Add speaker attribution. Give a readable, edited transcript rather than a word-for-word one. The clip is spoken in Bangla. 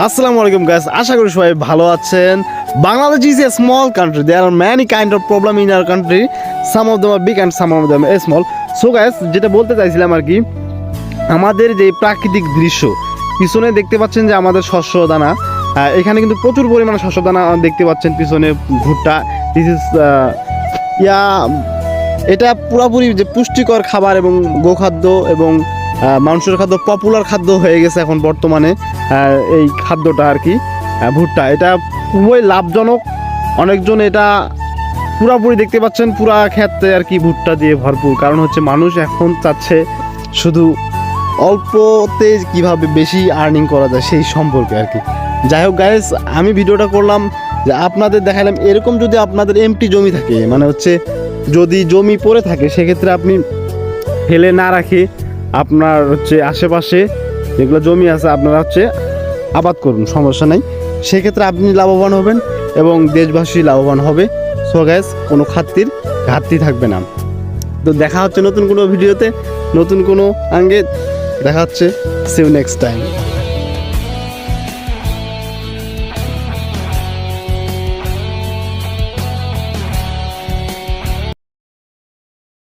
Speaker 1: আসসালামু আলাইকুম গাইস, আশা করি সবাই ভালো আছেন। Bangladesh is a small country, there are many kind of problem in our country, some of them are big and some of them small. So guys, যেটা বলতে চাইছিলাম আর কি, আমাদের যে প্রাকৃতিক দৃশ্য পিছনে দেখতে পাচ্ছেন যে আমাদের শস্য দানা, এখানে কিন্তু প্রচুর পরিমাণে শস্য দানা দেখতে পাচ্ছেন পিছনে, ভুট্টা। দিস ইজ এটা পুরোপুরি যে পুষ্টিকর খাবার এবং গোখাদ্য এবং মানুষের খাদ্য, পপুলার খাদ্য হয়ে গেছে এখন বর্তমানে। এই খাদ্যটা আর কি, ভুট্টা, এটা খুবই লাভজনক। অনেকজন এটা পুরাপুরি দেখতে পাচ্ছেন পুরা ক্ষেত্রে আর কি ভুট্টা দিয়ে ভরপুর, কারণ হচ্ছে মানুষ এখন চাচ্ছে শুধু অল্পতে কিভাবে বেশি আর্নিং করা যায় সেই সম্পর্কে আর কি। যাই হোক গাইস, আমি ভিডিওটা করলাম যে আপনাদের দেখালাম এরকম যদি আপনাদের এমটি জমি থাকে, মানে হচ্ছে যদি জমি পড়ে থাকে, সেক্ষেত্রে আপনি ফেলে না রাখে আপনার হচ্ছে আশেপাশে যেগুলো জমি আছে আপনারা হচ্ছে আবাদ করুন, সমস্যা নেই। সেক্ষেত্রে আপনি লাভবান হবেন এবং দেশবাসী লাভবান হবে। সো গাইস, কোনো খাদ্যের ঘাটতি থাকবে না। তো দেখা হচ্ছে নতুন কোনো ভিডিওতে, নতুন কোনো আঙ্গে দেখা হচ্ছে। See you next time.